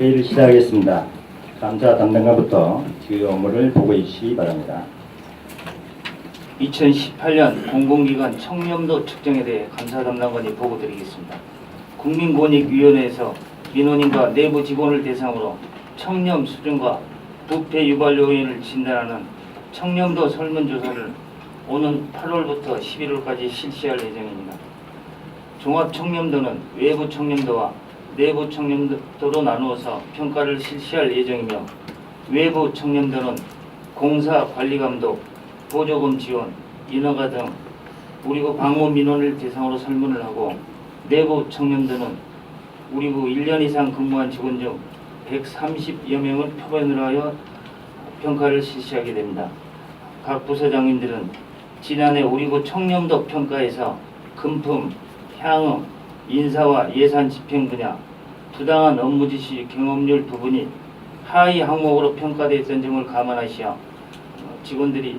회의를 시작하겠습니다. 감사 담당관부터 주요 업무를 보고해 주시기 바랍니다. 2018년 공공기관 청렴도 측정에 대해 감사 담당관이 보고드리겠습니다. 국민권익위원회에서 민원인과 내부 직원을 대상으로 청렴 수준과 부패 유발 요인을 진단하는 청렴도 설문조사를 오는 8월부터 11월까지 실시할 예정입니다. 종합 청렴도는 외부 청렴도와 내부 청렴도로 나누어서 평가를 실시할 예정이며, 외부 청렴도는 공사 관리감독, 보조금 지원, 인허가 등 우리부 방문 민원을 대상으로 설문을 하고, 내부 청렴도는 우리부 1년 이상 근무한 직원 중 130여 명을 표본으로 하여 평가를 실시하게 됩니다. 각 부서장님들은 지난해 우리부 청렴도 평가에서 금품, 향응, 인사와 예산 집행 분야, 부당한 업무 지시 경험률 부분이 하위 항목으로 평가되었던 점을 감안하시어 직원들이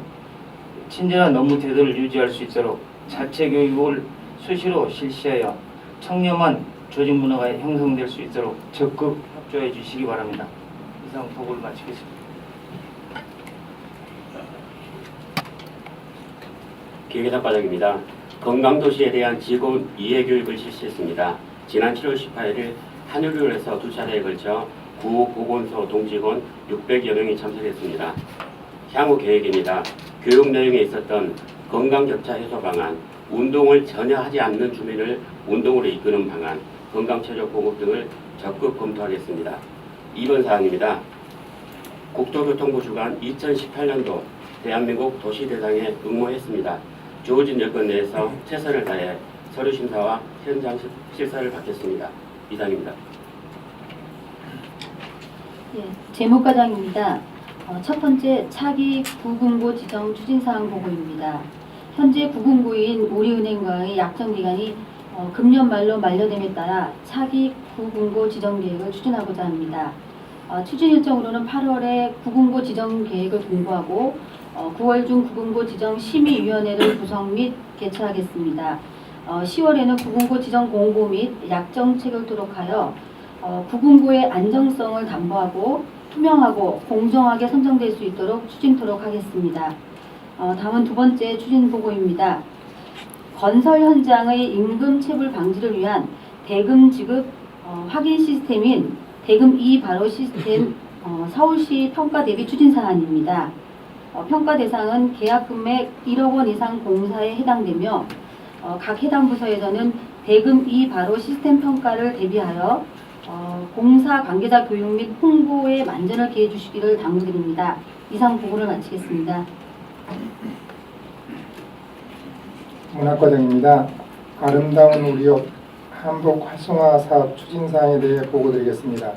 친절한 업무 태도를 유지할 수 있도록 자체 교육을 수시로 실시하여 청렴한 조직 문화가 형성될 수 있도록 적극 협조해 주시기 바랍니다. 이상 보고를 마치겠습니다. 기획회장 과장입니다. 건강도시에 대한 직원 이해교육을 실시했습니다. 지난 7월 18일 한의료원에서 2차례에 걸쳐 구 보건소 동직원 600여 명이 참석했습니다. 향후 계획입니다. 교육 내용에 있었던 건강격차 해소 방안, 운동을 전혀 하지 않는 주민을 운동으로 이끄는 방안, 건강체조 공급 등을 적극 검토하겠습니다. 2번 사항입니다. 국토교통부 주관 2018년도 대한민국 도시대상에 응모했습니다. 주어진 여건 내에서 최선을 다해 서류 심사와 현장 실사를 받겠습니다. 이상입니다. 예, 재무과장입니다. 첫 번째 차기 구군고 지정 추진사항 보고입니다. 현재 구군고인 우리은행과의 약정기간이 금년 말로 만료됨에 따라 차기 구군고 지정 계획을 추진하고자 합니다. 추진 일정으로는 8월에 구군고 지정 계획을 공고하고 9월 중 구군고 지정 심의위원회를 구성 및 개최하겠습니다. 10월에는 구군고 지정 공고 및 약정 체결토록 하여 구군고의 안정성을 담보하고 투명하고 공정하게 선정될 수 있도록 추진토록 하겠습니다. 다음은 두 번째 추진 보고입니다. 건설 현장의 임금 체불 방지를 위한 대금 지급 확인 시스템인 대금 바로 시스템 서울시 평가 대비 추진 사안입니다. 평가 대상은 계약 금액 1억 원 이상 공사에 해당되며 각 해당 부서에서는 대금 바로 시스템 평가를 대비하여 공사 관계자 교육 및 홍보에 만전을 기해 주시기를 당부드립니다. 이상 보고를 마치겠습니다. 문학과장입니다. 아름다운 우리 옷 한복 활성화 사업 추진사항에 대해 보고드리겠습니다.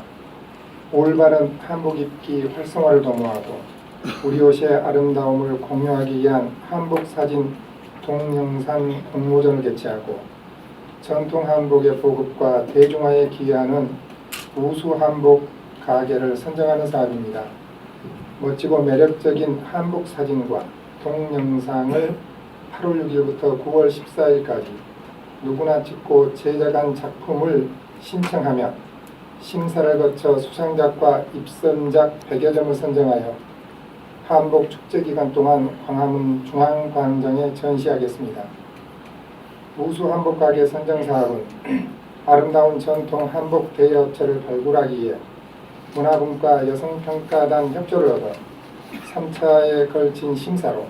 올바른 한복 입기 활성화를 도모하고 우리 옷의 아름다움을 공유하기 위한 한복 사진 동영상 공모전을 개최하고 전통 한복의 보급과 대중화에 기여하는 우수 한복 가게를 선정하는 사업입니다. 멋지고 매력적인 한복 사진과 동영상을 8월 6일부터 9월 14일까지 누구나 찍고 제작한 작품을 신청하며 심사를 거쳐 수상작과 입선작 100여 점을 선정하여 한복 축제 기간 동안 광화문 중앙광장에 전시하겠습니다. 우수 한복 가게 선정 사업은 아름다운 전통 한복 대여업체를 발굴하기 위해 문화분과 여성평가단 협조를 얻어 3차에 걸친 심사로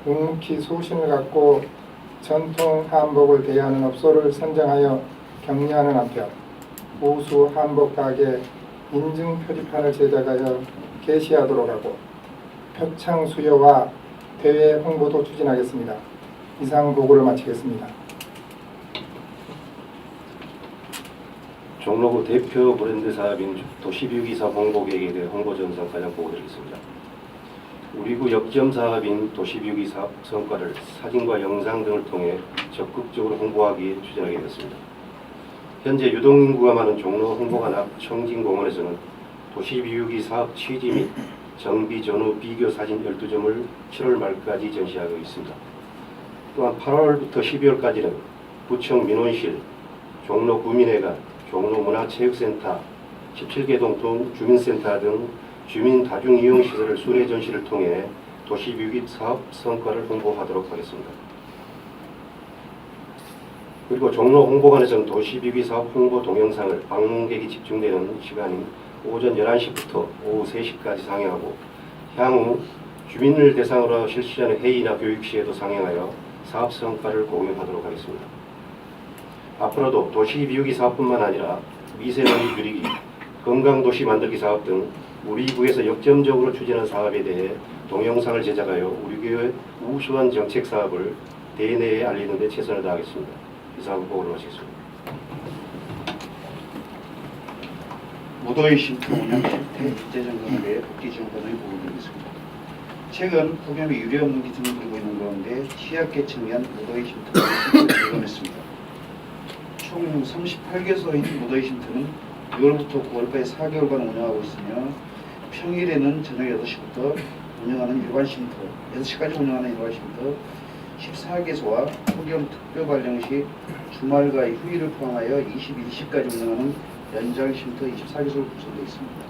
묵묵히 소신을 갖고 전통 한복을 대여하는 업소를 선정하여 격려하는 한편 우수 한복 가게 인증 표지판을 제작하여 게시하도록 하고 표창 수여와 대회 홍보도 추진하겠습니다. 이상 보고를 마치겠습니다. 종로구 대표 브랜드 사업인 도시뷰기사 홍보계획에 대해 홍보 전상 과장 보고드리겠습니다. 우리구 역점 사업인 도시뷰기 사업 성과를 사진과 영상 등을 통해 적극적으로 홍보하기 위해 추진하게 되었습니다. 현재 유동인구가 많은 종로 홍보관앞 청진공원에서는 도시뷰기 사업 취지 및 정비 전후 비교 사진 12점을 7월 말까지 전시하고 있습니다. 또한 8월부터 12월까지는 부청 민원실, 종로 구민회관, 종로 문화체육센터, 17개 동품 주민센터 등 주민 다중이용시설을 순회 전시를 통해 도시뷰기 사업 성과를 홍보하도록 하겠습니다. 그리고 종로 홍보관에서는 도시뷰기 사업 홍보 동영상을 방문객이 집중되는 시간인 오전 11시부터 오후 3시까지 상영하고 향후 주민을 대상으로 실시하는 회의나 교육 시에도 상영하여 사업 성과를 공유하도록 하겠습니다. 앞으로도 도시비우기 사업뿐만 아니라 미세먼지 줄이기, 건강도시 만들기 사업 등 우리 구에서 역점적으로 추진하는 사업에 대해 동영상을 제작하여 우리 구의 우수한 정책 사업을 대내에 알리는 데 최선을 다하겠습니다. 이상 보고를 마치겠습니다. 무더위 쉼터 운영 실태 일제 점검에 대해 복귀 지원단의 보고드리겠습니다. 최근 폭염이 유례없는 기승을 부리고 있는 가운데 취약계층 위한 무더위 쉼터를 개관했습니다. 총 38개소의 무더위 쉼터는 6월부터 9월까지 4개월간 운영하고 있으며 평일에는 저녁 8시부터 운영하는 일반 쉼터, 6시까지 운영하는 일반 쉼터 14개소와 폭염 특별 발령 시 주말과 휴일을 포함하여 21시까지 운영하는 연장 쉼터 24개소로 구성되어 있습니다.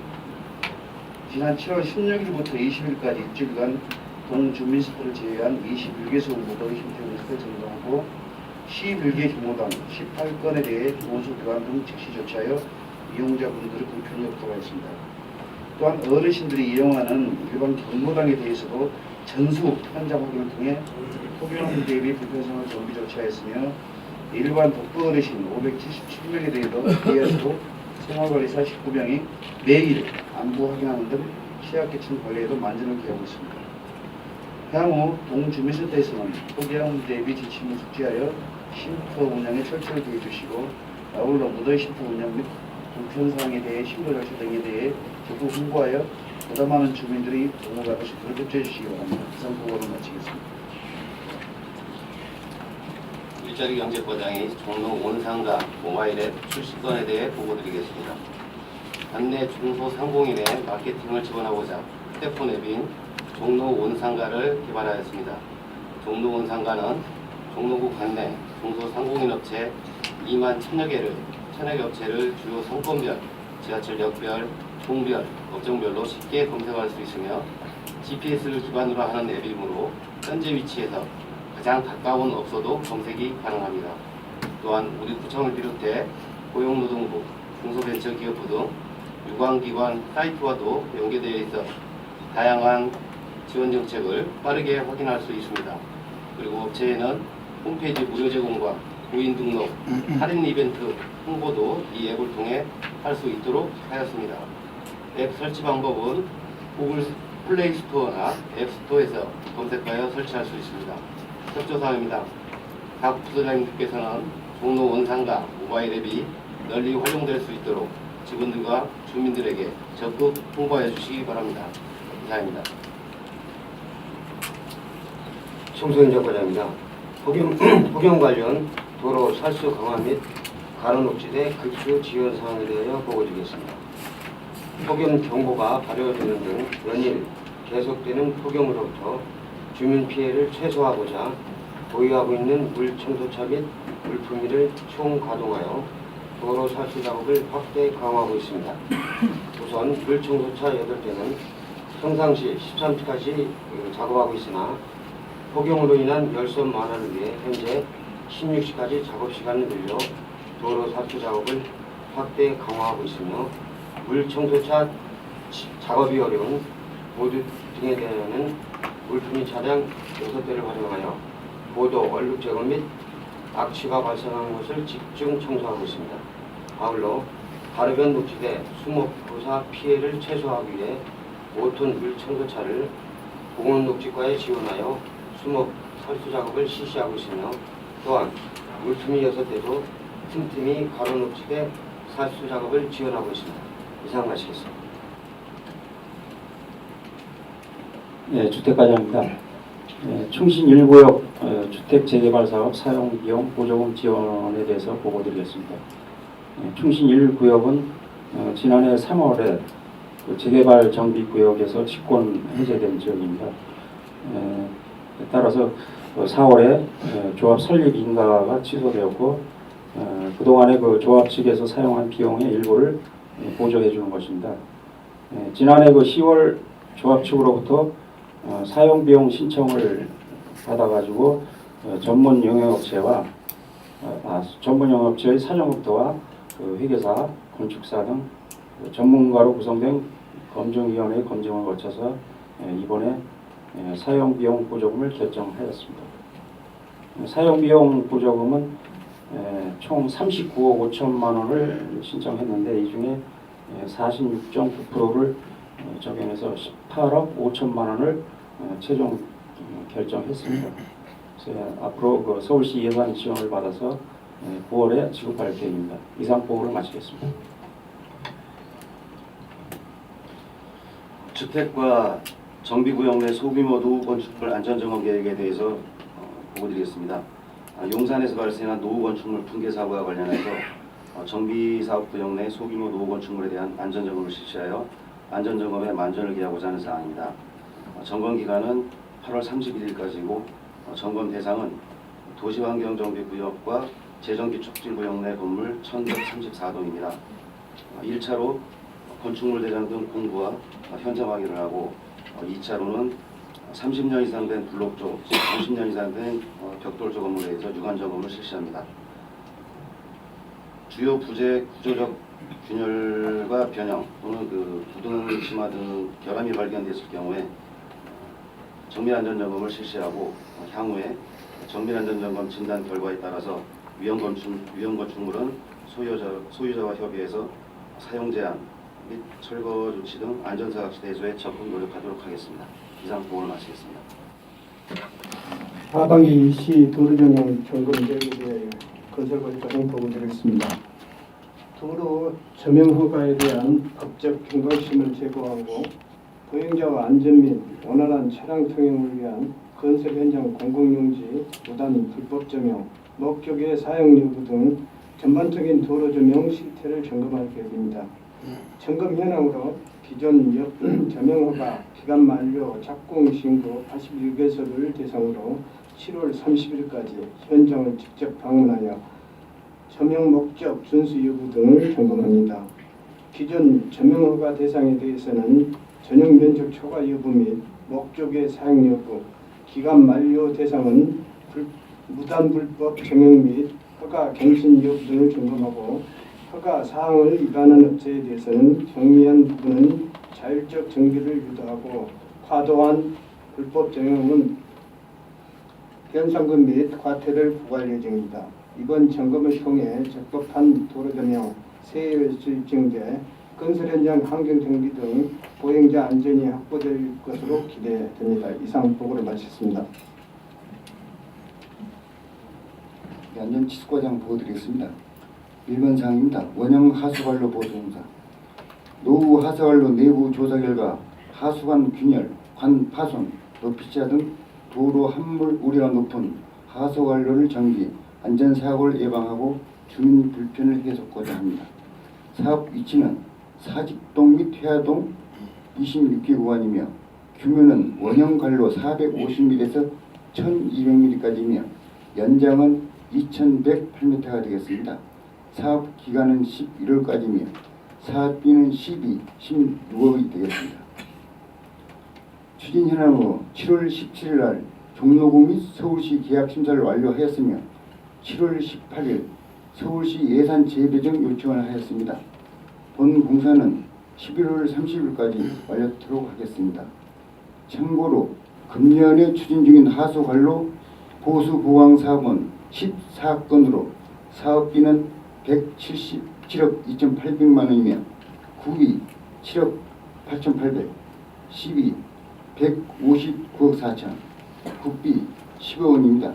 지난 7월 16일부터 20일까지 일주일간 동주민센터를 제외한 21개소 무더위 쉼터 운영을 점검하고 11개 경로당 18건에 대해 원수 교환 등 즉시 조치하여 이용자분들의 불편이 없도록 하였습니다. 또한 어르신들이 이용하는 일반 경로당에 대해서도 전수 현장 확인을 통해 폭염 대비 불편성을 정비 조치하였으며 일반 독거 어르신 577명에 대해서도 생활관리사 19명이 매일 안부 확인하는 등 취약계층 관리에도 만전을 기하고 있습니다. 향후 동주민센터에서는 폭염 대비 지침을 숙지하여 쉼터 운영에 철저히 기해 주시고 아울러 무더위 쉼터 운영 및 불편사항에 대해 신고 절차 등에 대해 적극 홍보하여 부담하는 주민들이 동호가 수 있도록 협조해 주시기 바랍니다. 이상 보고를 마치겠습니다. 일자리 경제과장이 종로 온상가 모바일 앱 출시건에 대해 보고드리겠습니다. 관내 중소상공인의 마케팅을 지원하고자 휴대폰 앱인 종로 온상가를 개발하였습니다. 종로 온상가는 종로구 관내 중소상공인 업체 2만 1000여 개 업체를 주요 상권별, 지하철역별, 동별, 업종별로 쉽게 검색할 수 있으며 GPS를 기반으로 하는 앱이므로 현재 위치에서 가장 가까운 업소도 검색이 가능합니다. 또한 우리 구청을 비롯해 고용노동부, 중소벤처기업부 등 유관기관 사이트와도 연계되어 있어 다양한 지원 정책을 빠르게 확인할 수 있습니다. 그리고 업체에는 홈페이지 무료 제공과 고인 등록, 할인 이벤트 홍보도 이 앱을 통해 할 수 있도록 하였습니다. 앱 설치 방법은 구글 플레이 스토어나 앱 스토어에서 검색하여 설치할 수 있습니다. 협조사항입니다. 각 부서장님께서는 종로 원상가 모바일 앱이 널리 활용될 수 있도록 직원들과 주민들에게 적극 홍보해 주시기 바랍니다. 이상입니다. 청소년 과장입니다. 폭염 관련 도로 살수 강화 및 가로녹지대 급수 지원 사항에 대하여 보고드리겠습니다. 폭염 경보가 발효되는 등 연일 계속되는 폭염으로부터 주민 피해를 최소화하고자 보유하고 있는 물 청소차 및 물품위를 총가동하여 도로 살수 작업을 확대 강화하고 있습니다. 우선 물 청소차 8대는 평상시 13시까지 작업하고 있으나 폭염으로 인한 열선 완화를 위해 현재 16시까지 작업 시간을 늘려 도로 살수 작업을 확대 강화하고 있으며 물 청소차 작업이 어려운 보드 등에 대한 물품위 차량 6대를 활용하여 보도, 얼룩 제거 및 악취가 발생하는 곳을 집중 청소하고 있습니다. 아울러 가로변 녹지대 수목, 고사 피해를 최소화하기 위해 5톤 물 청소차를 공원 녹지과에 지원하여 수목, 살수 작업을 실시하고 있으며 또한 물품위 6대도 틈틈이 가로 녹지대 살수 작업을 지원하고 있습니다. 이상 마치겠습니다. 네, 주택과장입니다. 충신 1구역 주택 재개발 사업 사용 비용 보조금 지원에 대해서 보고드리겠습니다. 충신 1구역은 지난해 3월에 재개발 정비구역에서 직권 해제된 지역입니다. 따라서 4월에 조합 설립 인가가 취소되었고 그동안에 그 조합 측에서 사용한 비용의 일부를 보조해 주는 것입니다. 지난해 그 10월 조합 측으로부터 사용 비용 신청을 받아가지고 전문 영역업체와 전문 영역업체의 사정업체와 그 회계사, 건축사 등 전문가로 구성된 검증위원회 검증을 거쳐서 이번에 사용 비용 보조금을 결정하였습니다. 사용 비용 보조금은 총 39억 5천만 원을 신청했는데 이 중에 46.9%를 적용해서 18억 5천만 원을 최종 결정했습니다. 그래서 앞으로 그 서울시 예산 지원을 받아서 9월에 지급할 계획입니다. 이상 보고를 마치겠습니다. 주택과 정비구역 내 소규모 노후 건축물 안전점검 계획에 대해서 보고드리겠습니다. 용산에서 발생한 노후 건축물 붕괴 사고와 관련해서 정비사업구역 내 소규모 노후 건축물에 대한 안전점검을 실시하여 안전점검에 만전을 기하고자 하는 사항입니다. 점검 기간은 8월 31일까지고 점검 대상은 도시환경정비구역과 재정기촉진구역 내 건물 1134동입니다. 1차로 건축물 대장 등 공부와 현장 확인을 하고 2차로는 30년 이상 된 블록조, 50년 이상 된 벽돌조 건물에 대해서 유관 점검을 실시합니다. 주요 부재 구조적 균열과 변형 또는 그 부등 심화 등 결함이 발견됐을 경우에 정밀안전점검을 실시하고 향후에 정밀안전점검 진단 결과에 따라서 위험 건축물은 소유자와 협의해서 사용 제한 및 철거 조치 등 안전사각지 해소에 적극 노력하도록 하겠습니다. 이상 보고를 마치겠습니다. 하반기 시 도로 전용 점검 계획에 대하여 건설관리과장 보고드리겠습니다. 도로 점용 허가에 대한 법적 경각심을 제고하고 보행자와 안전 및 원활한 차량 통행을 위한 건설 현장 공공용지, 무단 불법 점용, 목적의 사용 여부 등 전반적인 도로 점용 실태를 점검할 계획입니다. 점검 현황으로 기존 점용 허가 기간 만료 착공 신고 81개소를 대상으로 7월 30일까지 현장을 직접 방문하여 점용 목적 준수 여부 등을 점검합니다. 기존 점용 허가 대상에 대해서는 전용 면적 초과 여부 및 목적의 사용 여부, 기간 만료 대상은 무단 불법 점용 및 허가 갱신 여부 등을 점검하고 허가 사항을 위반한 업체에 대해서는 경미한 부분은 자율적 정비를 유도하고 과도한 불법 점용은 변상금 및 과태를 부과할 예정입니다. 이번 점검을 통해 적법한 도로 점용, 세율에서 입증돼 건설 현장 환경 정비 등 보행자 안전이 확보될 것으로 기대됩니다. 이상 보고를 마쳤습니다. 안전치수과장 보고드리겠습니다. 1번 사항입니다. 원형 하수관로 보수공사. 노후 하수관로 내부 조사 결과 하수관 균열, 관 파손, 높이차 등 도로 함몰 우려가 높은 하수관로를 정비, 안전사고를 예방하고 주민 불편을 해소하고자 합니다. 사업 위치는 사직동 및 퇴화동 26개 구간이며 규모는 원형 관로 450mm에서 1200mm까지이며 연장은 2108m가 되겠습니다. 사업 기간은 11월까지이며 사업비는 16억이 되겠습니다. 추진 현황으로 7월 17일 날 종로구 및 서울시 계약 심사를 완료하였으며 7월 18일 서울시 예산 재배정 요청을 하였습니다. 본 공사는 11월 30일까지 완료하도록 하겠습니다. 참고로 금년에 추진 중인 하수관로 보수 보강 사업은 14건으로 사업비는 177억 2,800만 원이며 구비 7억 8,800, 시비 159억 4천, 국비 10억 원입니다.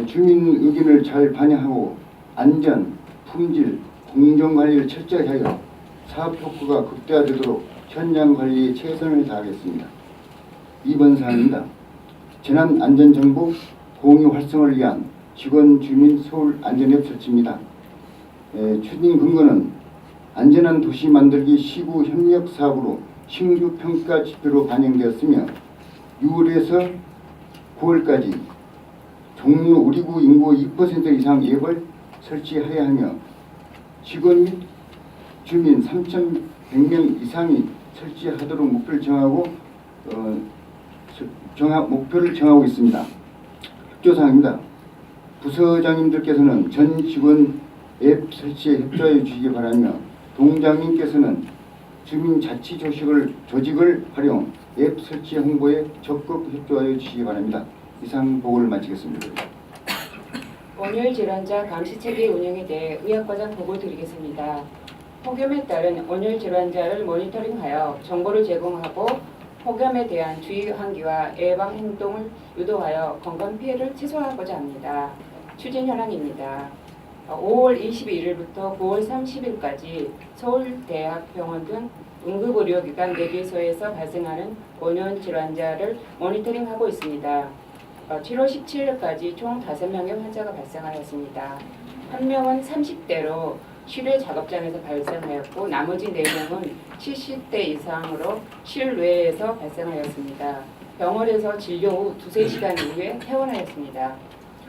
주민 의견을 잘 반영하고 안전, 품질, 공정관리를 철저히 하여 사업 효과가 극대화되도록 현장 관리에 최선을 다하겠습니다. 2번 사항입니다. 재난안전정보 공유 활성화를 위한 직원 주민 서울 안전앱 설치입니다. 추진 근거는 안전한 도시 만들기 시구 협력 사업으로 신규 평가 지표로 반영되었으며 6월에서 9월까지 종로 우리구 인구 2% 이상 앱을 설치하여야 하며 직원 및 주민 3,100명 이상이 설치하도록 목표를 정하고 있습니다. 협조사항입니다. 부서장님들께서는 전 직원 앱 설치에 협조하여 주시기 바라며 동장님께서는 주민 자치 조직을 활용 앱 설치 홍보에 적극 협조하여 주시기 바랍니다. 이상 보고를 마치겠습니다. 온열 질환자 감시체계 운영에 대해 의학과장 보고 드리겠습니다. 폭염에 따른 온열 질환자를 모니터링하여 정보를 제공하고 폭염에 대한 주의 환기와 예방 행동을 유도하여 건강 피해를 최소화하고자 합니다. 추진 현황입니다. 5월 21일부터 9월 30일까지 서울대학병원 등 응급의료기관 4개소에서 발생하는 온열 질환자를 모니터링하고 있습니다. 7월 17일까지 총 5명의 환자가 발생하였습니다. 1명은 30대로 실외 작업장에서 발생하였고 나머지 4명은 70대 이상으로 실외에서 발생하였습니다. 병원에서 진료 후 2~3시간 이후에 퇴원하였습니다.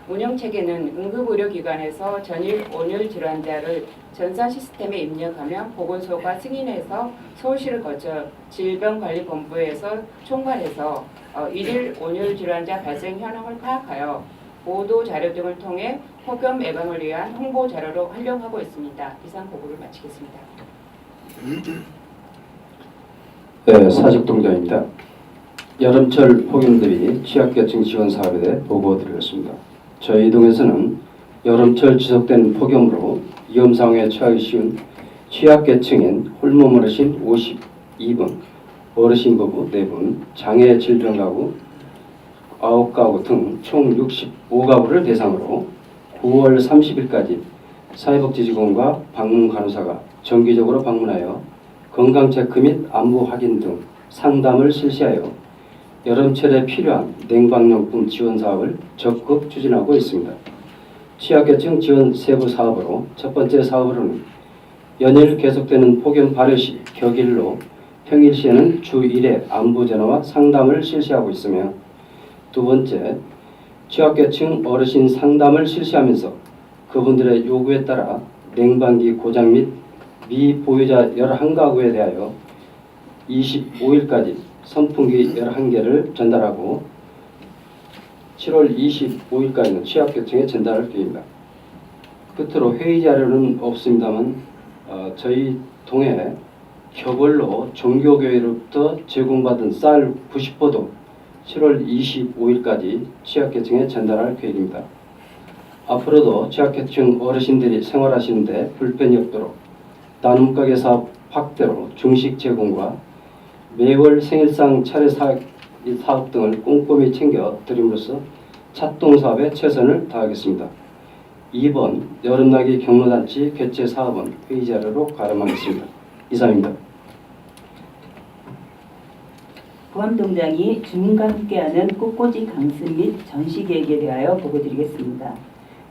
운영체계는 응급의료기관에서 전일 온열 질환자를 전산 시스템에 입력하면 보건소가 승인해서 서울시를 거쳐 질병관리본부에서 총괄해서 일일 온열 질환자 발생 현황을 파악하여 보도 자료 등을 통해 폭염 예방을 위한 홍보 자료로 활용하고 있습니다. 이상 보고를 마치겠습니다. 네, 사직동장입니다. 여름철 폭염 대비 취약계층 지원 사업에 대해 보고드리겠습니다. 저희 동에서는 여름철 지속된 폭염으로 위험 상황에 처하기 쉬운 취약계층인 홀몸 어르신 52분, 어르신 부부 4분, 장애 질병 가구 9가구 등 총 65가구를 대상으로 9월 30일까지 사회복지직원과 방문 간호사가 정기적으로 방문하여 건강체크 및 안부 확인 등 상담을 실시하여 여름철에 필요한 냉방용품 지원 사업을 적극 추진하고 있습니다. 취약계층 지원 세부 사업으로 첫 번째 사업으로는 연일 계속되는 폭염 발효 시 격일로 평일 시에는 주 1회 안부 전화와 상담을 실시하고 있으며 두 번째, 취약계층 어르신 상담을 실시하면서 그분들의 요구에 따라 냉방기 고장 및 미보유자 11가구에 대하여 25일까지 선풍기 11개를 전달하고 7월 25일까지는 취약계층에 전달할 계획입니다. 끝으로 회의 자료는 없습니다만 저희 동에 겨벌로 종교교회로부터 제공받은 쌀 90포도 7월 25일까지 취약계층에 전달할 계획입니다. 앞으로도 취약계층 어르신들이 생활하시는데 불편이 없도록 나눔가게 사업 확대로 중식 제공과 매월 생일상 차례 사업 등을 꼼꼼히 챙겨 드림으로써 착동 사업에 최선을 다하겠습니다. 2번 여름나기 경로단지 개최 사업은 회의 자료로 가름하겠습니다. 이상입니다. 보암동장이 주민과 함께하는 꽃꽂이 강습 및 전시 계획에 대하여 보고드리겠습니다.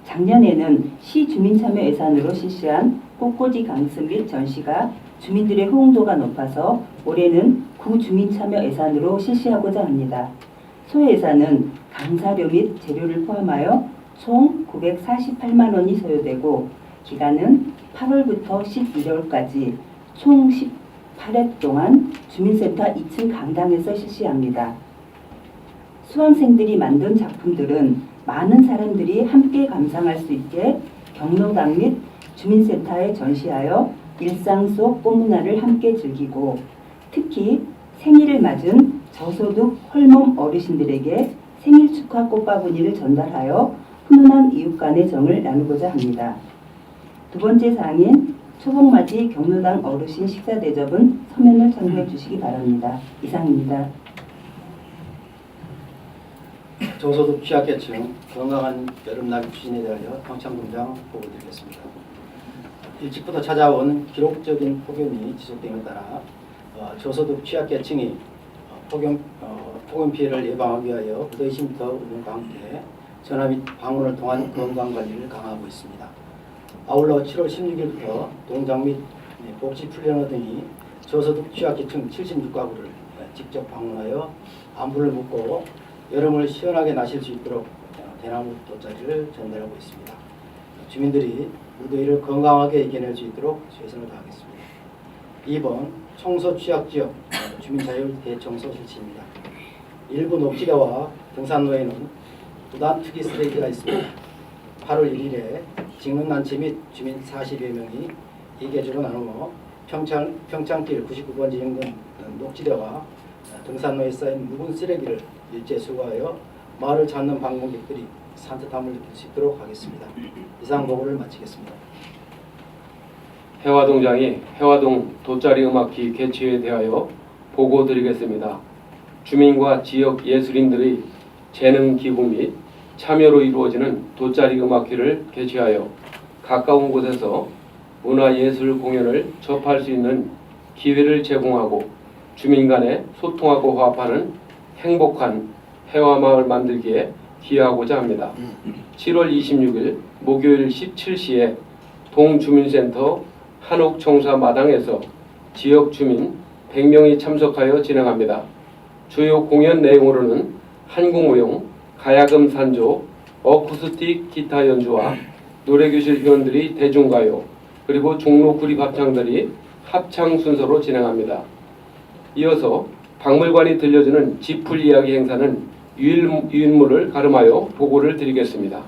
작년에는 시 주민참여 예산으로 실시한 꽃꽂이 강습 및 전시가 주민들의 호응도가 높아서 올해는 구 주민참여 예산으로 실시하고자 합니다. 소예산은 강사료 및 재료를 포함하여 총 948만 원이 소요되고 기간은 8월부터 12월까지 총 18회 동안 주민센터 2층 강당에서 실시합니다. 수강생들이 만든 작품들은 많은 사람들이 함께 감상할 수 있게 경로당 및 주민센터에 전시하여 일상 속 꽃문화를 함께 즐기고 특히 생일을 맞은 저소득 홀몸 어르신들에게 생일 축하 꽃바구니를 전달하여 훈훈한 이웃 간의 정을 나누고자 합니다. 두 번째 사항인 초복맞이 경로당 어르신 식사 대접은 서면을 참고해 주시기 바랍니다. 이상입니다. 저소득 취약계층 건강한 여름나기 추진에 대하여 평창군장 보고드리겠습니다. 일찍부터 찾아온 기록적인 폭염이 지속됨에 따라 저소득 취약계층이 폭염 피해를 예방하기 위하여 무더위 쉼터 운영과 함께 전화 및 방문을 통한 건강관리를 강화하고 있습니다. 아울러 7월 16일부터 동장 및 복지 플래너 등이 저소득 취약계층 76가구를 직접 방문하여 안부를 묻고 여름을 시원하게 나실 수 있도록 대나무 돗자리를 전달하고 있습니다. 주민들이 무더위를 건강하게 이겨낼 수 있도록 최선을 다하겠습니다. 2번 청소 취약지역 주민자율 대청소 실시입니다. 일부 녹지대와 등산로에는 부단 투기 쓰레기가 있습니다. 8월 1일에 직능난치 및 주민 40여 명이 2계주로 나누어 평창길 99번 지형등 녹지대와 등산로에 쌓인 묵은 쓰레기를 일제 수거하여 마을을 찾는 방문객들이 산뜻함을 느낄 수 있도록 하겠습니다. 이상 보고를 마치겠습니다. 해화동장이 해화동 돗자리 음악회 개최에 대하여 보고드리겠습니다. 주민과 지역 예술인들의 재능 기부 및 참여로 이루어지는 돗자리 음악회를 개최하여 가까운 곳에서 문화예술 공연을 접할 수 있는 기회를 제공하고 주민 간에 소통하고 화합하는 행복한 해화마을 만들기에 기여하고자 합니다. 7월 26일 목요일 17시에 동주민센터 한옥청사 마당에서 지역 주민 100명이 참석하여 진행합니다. 주요 공연 내용으로는 한국무용, 가야금 산조, 어쿠스틱 기타 연주와 노래교실 회원들이 대중가요, 그리고 종로 구립 합창들이 합창 순서로 진행합니다. 이어서 박물관이 들려주는 지풀 이야기 행사는 유인물을 가름하여 보고를 드리겠습니다.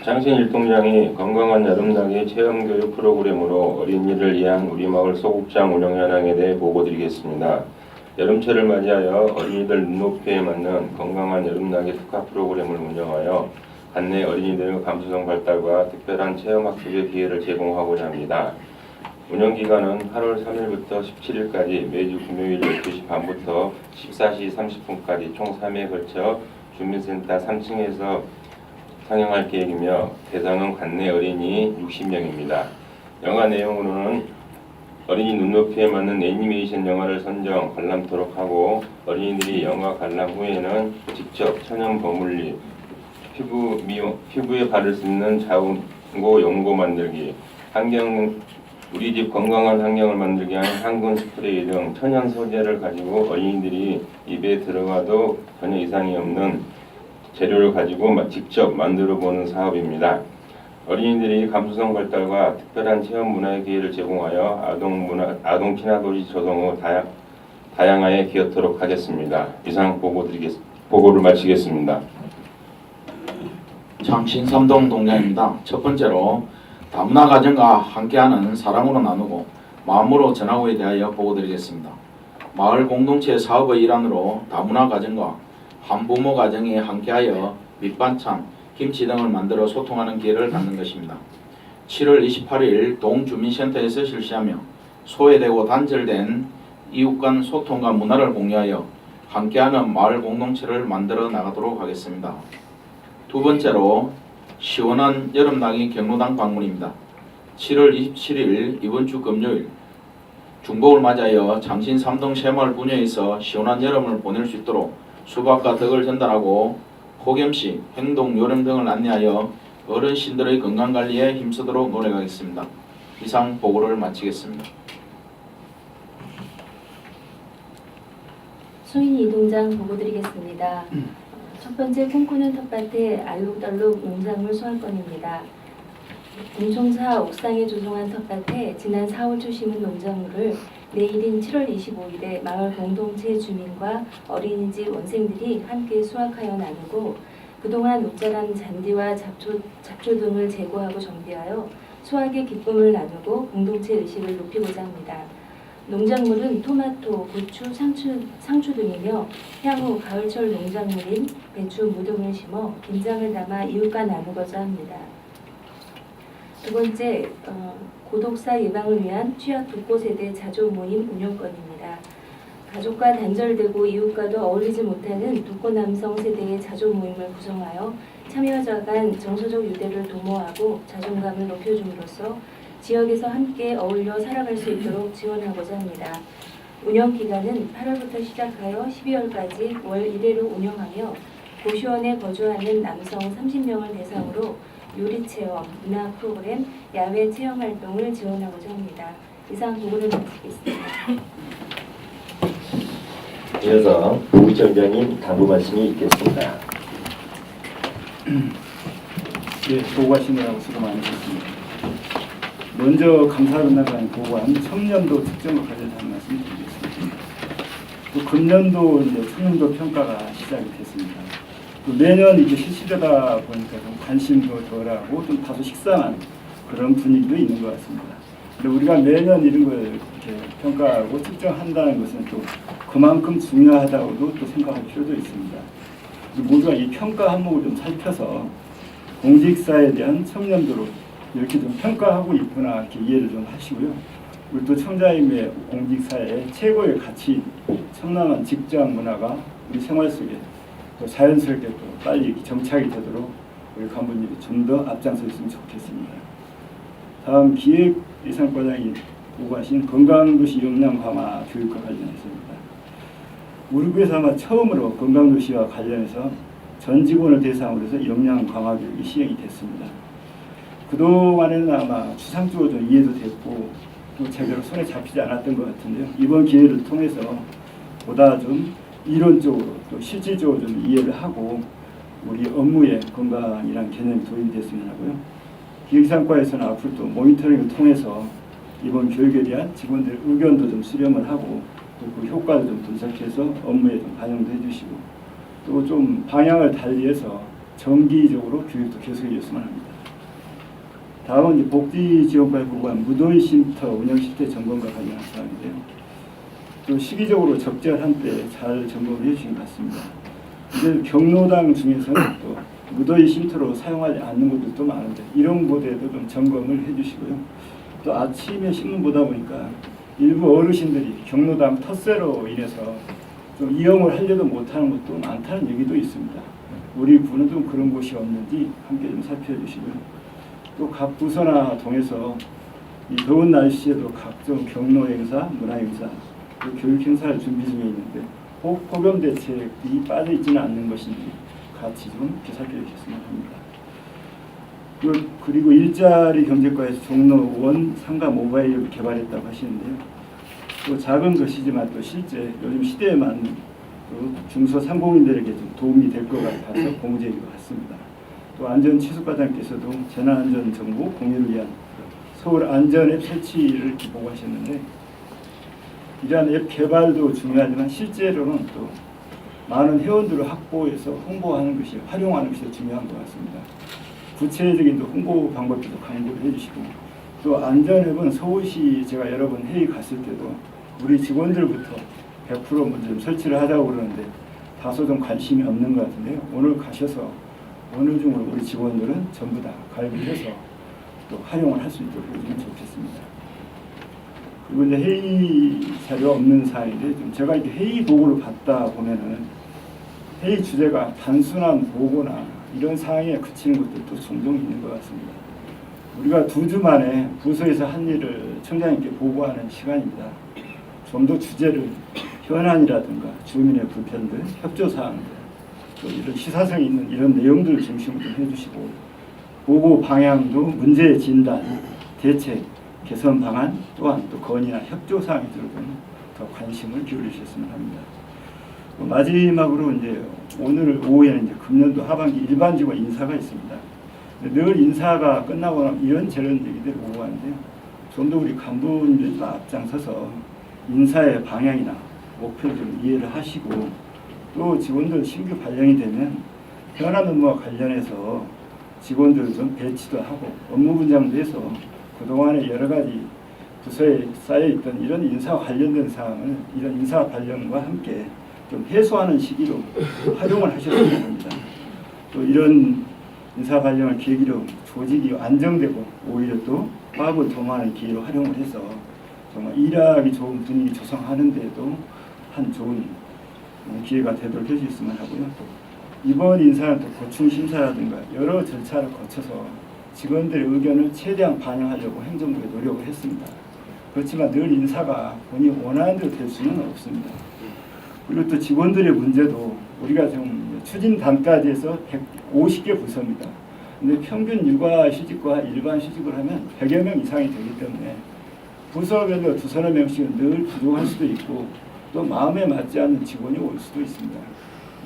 장신일동장이 건강한 여름나기 체험교육 프로그램으로 어린이를 위한 우리마을 소극장 운영 현황에 대해 보고드리겠습니다. 여름철을 맞이하여 어린이들 눈높이에 맞는 건강한 여름나기 특화 프로그램을 운영하여 관내 어린이들의 감수성 발달과 특별한 체험학습의 기회를 제공하고자 합니다. 운영기간은 8월 3일부터 17일까지 매주 금요일 12시 반부터 14시 30분까지 총 3회에 걸쳐 주민센터 3층에서 상영할 계획이며 대상은 관내 어린이 60명입니다. 영화 내용으로는 어린이 눈높이에 맞는 애니메이션 영화를 선정, 관람토록 하고 어린이들이 영화 관람 후에는 직접 천연 버물리, 피부에 바를 수 있는 자운고 연고 만들기, 우리 집 건강한 환경을 만들기 위한 항균 스프레이 등 천연 소재를 가지고 어린이들이 입에 들어가도 전혀 이상이 없는 재료를 가지고 직접 만들어 보는 사업입니다. 어린이들이 감수성 발달과 특별한 체험 문화의 기회를 제공하여 아동 친화도시 조성 후 다양하게 기여토록 하겠습니다. 이상 보고를 마치겠습니다. 장신 삼동 동장입니다. 첫 번째로 다문화 가정과 함께하는 사랑으로 나누고 마음으로 전하고에 대하여 보고드리겠습니다. 마을 공동체 사업의 일환으로 다문화 가정과 한부모 가정이 함께하여 밑반찬, 김치 등을 만들어 소통하는 기회를 갖는 것입니다. 7월 28일 동주민센터에서 실시하며 소외되고 단절된 이웃 간 소통과 문화를 공유하여 함께하는 마을 공동체를 만들어 나가도록 하겠습니다. 두 번째로 시원한 여름나기 경로당 방문입니다. 7월 27일 이번 주 금요일 중복을 맞이하여 장신 삼동 새마을 분야에서 시원한 여름을 보낼 수 있도록 수박과 덕을 전달하고 폭염시 행동 요령 등을 안내하여 어르신들의 건강관리에 힘쓰도록 노력하겠습니다. 이상 보고를 마치겠습니다. 수인 이동장 보고드리겠습니다. 첫 번째 꿈꾸는 텃밭에 알록달록 농작물 수확권입니다. 공청사 옥상에 조성한 텃밭에 지난 4월 초 심은 농작물을 내일인 7월 25일에 마을 공동체 주민과 어린이집 원생들이 함께 수확하여 나누고 그동안 옷자란 잔디와 잡초 등을 제거하고 정비하여 수확의 기쁨을 나누고 공동체 의식을 높이고자 합니다. 농작물은 토마토, 고추, 상추 등이며 향후 가을철 농작물인 배추, 무 등을 심어 김장을 담아 이웃과 나누고자 합니다. 두 번째, 고독사 예방을 위한 취약 독거 세대 자조 모임 운영권입니다. 가족과 단절되고 이웃과도 어울리지 못하는 독거 남성 세대의 자조 모임을 구성하여 참여자 간 정서적 유대를 도모하고 자존감을 높여줌으로써 지역에서 함께 어울려 살아갈 수 있도록 지원하고자 합니다. 운영 기간은 8월부터 시작하여 12월까지 월 1회로 운영하며 고시원에 거주하는 남성 30명을 대상으로 요리 체험, 문화 프로그램, 야외 체험 활동을 지원하고자 합니다. 이상 보고를 마치겠습니다. 이어서 부부청장님 당부 말씀이 있겠습니다. 예, 보고하시느라고 수고 많으셨습니다. 먼저 감사합니다만 보고한 청년도 특정과 관련한 말씀 드리겠습니다. 또 금년도 이제 청년도 평가가 시작이 됐습니다. 또 매년 이게 실시되다 보니까 좀 관심도 덜하고 좀 다소 식상한 그런 분위기도 있는 것 같습니다. 근데 우리가 매년 이런 걸 이렇게 평가하고 측정한다는 것은 또 그만큼 중요하다고도 또 생각할 필요도 있습니다. 모두가 이 평가 항목을 좀 살펴서 공직사에 대한 청년도로 이렇게 좀 평가하고 있구나 이렇게 이해를 좀 하시고요. 우리 또 청장님의 공직사의 최고의 가치 청량한 직장 문화가 우리 생활 속에 또 자연스럽게 또 빨리 정착이 되도록 우리 간부님이 좀 더 앞장서 있으면 좋겠습니다. 다음 기획예산과장이 보고하신 건강도시 역량 강화 교육과 관련해서입니다. 우리 부에서 아마 처음으로 건강도시와 관련해서 전 직원을 대상으로 해서 역량 강화 교육이 시행이 됐습니다. 그동안에는 아마 추상적으로 좀 이해도 됐고 또 제대로 손에 잡히지 않았던 것 같은데요. 이번 기회를 통해서 보다 좀 이론적으로 또 실질적으로 좀 이해를 하고 우리 업무에 건강이라는 개념이 도입됐으면 하고요. 기획상과에서는 앞으로 또 모니터링을 통해서 이번 교육에 대한 직원들의 의견도 좀 수렴을 하고 또 그 효과를 좀 분석해서 업무에 좀 반영도 해주시고 또 좀 방향을 달리해서 정기적으로 교육도 계속해줬으면 합니다. 다음은 이제 복지지원과에 보고한 무더위 쉼터 운영 실태 점검과 관련한 사항인데요. 또 시기적으로 적절한 때 잘 점검을 해주신 것 같습니다. 이제 경로당 중에서는 또 무더위 쉼터로 사용하지 않는 곳들도 많은데 이런 곳에도 좀 점검을 해주시고요. 또 아침에 신문 보다 보니까 일부 어르신들이 경로당 텃세로 인해서 좀 이용을 하려도 못하는 곳도 많다는 얘기도 있습니다. 우리 부는 좀 그런 곳이 없는지 함께 좀 살펴주시고요. 또 각 부서나 동에서 이 더운 날씨에도 각종 경로 행사, 문화 행사, 교육 행사를 준비 중에 있는데 혹 폭염 대책이 빠져 있지는 않는 것인지 같이 좀 살펴주셨으면 합니다. 그리고 일자리 경제과에서 종로 원 상가 모바일을 개발했다고 하시는데요. 또 작은 것이지만 또 실제 요즘 시대에 맞는 중소상공인들에게 좀 도움이 될 것 같아서 공제인 것 같습니다. 또 안전취수과장께서도 재난안전정보 공유를 위한 서울 안전앱 설치를 보고하셨는데 이러한 앱 개발도 중요하지만 실제로는 또 많은 회원들을 확보해서 홍보하는 것이 활용하는 것이 중요한 것 같습니다. 구체적인 홍보 방법도 강구를 해주시고 또 안전앱은 서울시 제가 여러 번 회의 갔을 때도 우리 직원들부터 100% 먼저 좀 설치를 하자고 그러는데 다소 좀 관심이 없는 것 같은데요. 오늘 가셔서 오늘 중으로 우리 직원들은 전부 다 가입을 해서 또 활용을 할 수 있도록 해주면 좋겠습니다. 그리고 이제 회의 자료 없는 사항인데 좀 제가 이렇게 회의 보고를 받다 보면은 회의 주제가 단순한 보고나 이런 사항에 그치는 것들도 종종 있는 것 같습니다. 우리가 2주 만에 부서에서 한 일을 청장님께 보고하는 시간입니다. 좀 더 주제를 현안이라든가 주민의 불편들, 협조사항들, 또 이런 시사성이 있는 이런 내용들을 중심으로 좀 해주시고 보고 방향도 문제의 진단, 대책, 개선 방안 또한 또 건의나 협조사항들을 더 관심을 기울이셨으면 합니다. 마지막으로 이제 오늘 오후에는 이제 금년도 하반기 일반 직원 인사가 있습니다. 늘 인사가 끝나고 나면 이런저런 얘기들 오고 하는데요. 좀 더 우리 간부님들이 앞장서서 인사의 방향이나 목표를 좀 이해를 하시고 또 직원들 신규 발령이 되면 현안 업무와 관련해서 직원들을 좀 배치도 하고 업무 분장도 해서 그동안에 여러 가지 부서에 쌓여있던 이런 인사와 관련된 사항을 이런 인사 발령과 함께 좀 해소하는 시기로 활용을 하셨으면 합니다. 또 이런 인사 발령을 계기로 조직이 안정되고 오히려 또 화합을 도모하는 기회로 활용을 해서 정말 일하기 좋은 분위기 조성하는 데도 한 좋은 기회가 되도록 할 수 있으면 하고요. 이번 인사는 또 고충 심사라든가 여러 절차를 거쳐서 직원들의 의견을 최대한 반영하려고 행정부에 노력을 했습니다. 그렇지만 늘 인사가 본인이 원하는 대로 될 수는 없습니다. 그리고 또 직원들의 문제도 우리가 좀 추진단까지 해서 150개 부서입니다. 근데 평균 육아휴직과 일반 휴직을 하면 100여 명 이상이 되기 때문에 부서별로 2~3명씩은 늘 부족할 수도 있고 또 마음에 맞지 않는 직원이 올 수도 있습니다.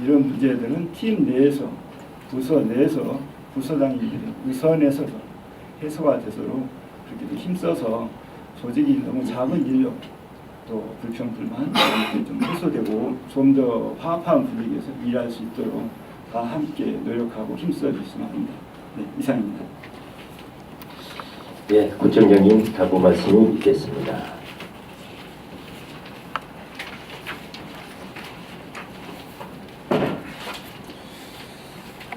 이런 문제들은 팀 내에서, 부서 내에서 부서장님들이 의선에 서서 해소가 되도록 그렇게 힘써서 조직이 너무 작은 인력 또 불평불만 이렇게 좀 해소되고 좀 더 화합한 분위기에서 일할 수 있도록 다 함께 노력하고 힘써 주시면 합니다. 네, 이상입니다. 예, 구청장님 답변 말씀이 있겠습니다.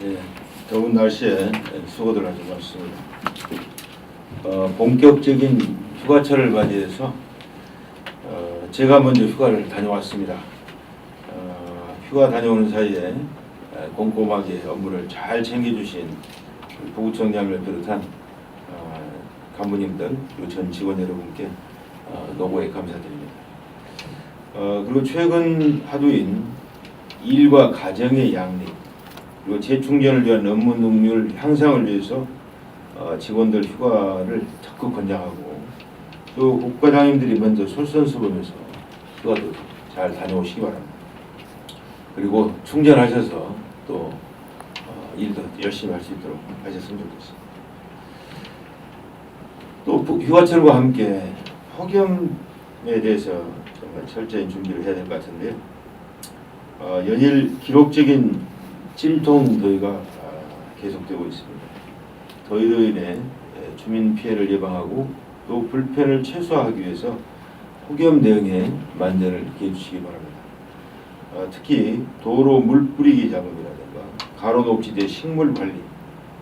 예, 더운 날씨에 수고들 하셨습니다. 본격적인 휴가철을 맞이해서 제가 먼저 휴가를 다녀왔습니다. 휴가 다녀오는 사이에 꼼꼼하게 업무를 잘 챙겨주신 부구청장을 비롯한 간부님들 그리고 전 직원 여러분께 노고에 감사드립니다. 그리고 최근 하루인 일과 가정의 양립 그리고 재충전을 위한 업무 능률 향상을 위해서 직원들 휴가를 적극 권장하고 또 국과장님들이 먼저 솔선수범해서 휴가도 잘 다녀오시기 바랍니다. 그리고 충전하셔서 또 일도 열심히 할 수 있도록 하셨으면 좋겠습니다. 또 휴가철과 함께 폭염에 대해서 정말 철저히 준비를 해야 될 것 같은데요. 연일 기록적인 찜통 더위가 계속되고 있습니다. 더위로 인해 주민 피해를 예방하고 또 불편을 최소화하기 위해서 폭염 대응에 만전을 기해 주시기 바랍니다. 특히 도로 물 뿌리기 작업이라든가 가로녹지대 식물 관리,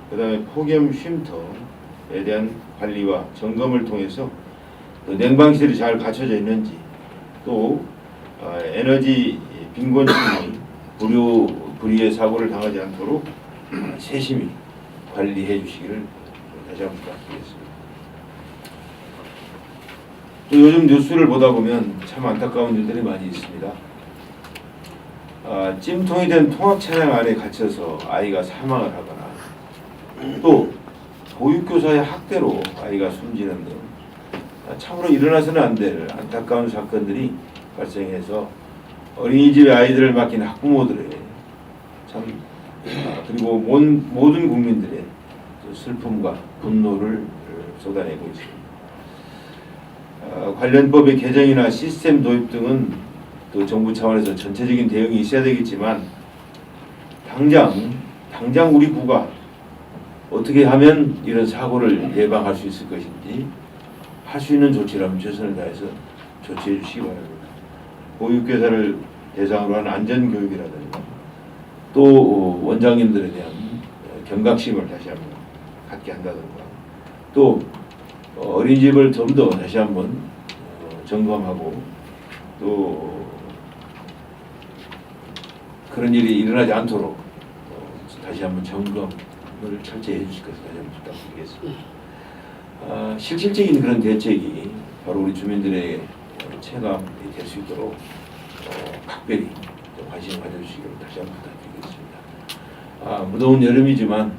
그 다음에 폭염 쉼터에 대한 관리와 점검을 통해서 또 냉방시설이 잘 갖춰져 있는지 또 에너지 빈곤층이 불의의 사고를 당하지 않도록 세심히 관리해 주시기를 다시 한번 부탁드리겠습니다. 또 요즘 뉴스를 보다 보면 참 안타까운 일들이 많이 있습니다. 찜통이 된 통학 차량 안에 갇혀서 아이가 사망을 하거나 또 보육교사의 학대로 아이가 숨지는 등 참으로 일어나서는 안 될 안타까운 사건들이 발생해서 어린이집에 아이들을 맡긴 학부모들의 참 그리고 모든 국민들의 슬픔과 분노를 쏟아내고 있습니다. 관련 법의 개정이나 시스템 도입 등은 또 정부 차원에서 전체적인 대응이 있어야 되겠지만 당장 우리 구가 어떻게 하면 이런 사고를 예방할 수 있을 것인지 할 수 있는 조치라면 최선을 다해서 조치해 주시기 바랍니다. 보육교사를 대상으로 한 안전교육이라든가 또 원장님들에 대한 경각심을 다시 한번 갖게 한다든가 또 어린이집을 좀 더 다시 한번 점검하고 또 그런 일이 일어나지 않도록 다시 한번 점검을 철저히 해주실 것을 다시 한번 부탁드리겠습니다. 실질적인 그런 대책이 바로 우리 주민들의 체감이 될 수 있도록 각별히 관심을 가져주시기를 다시 한번 부탁드리겠습니다. 무더운 여름이지만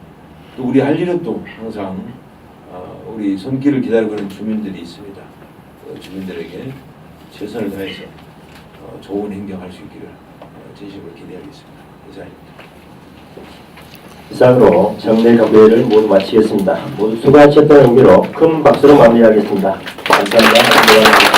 또 우리 할 일은 또 항상 우리 손길을 기다리고 있는 주민들이 있습니다. 주민들에게 최선을 다해서 좋은 행정할 수 있기를 진심으로 기대하겠습니다. 이상입니다. 이상으로 정례협의회를 모두 마치겠습니다. 모두 수고하셨다는 의미로 큰 박수로 마무리하겠습니다. 감사합니다.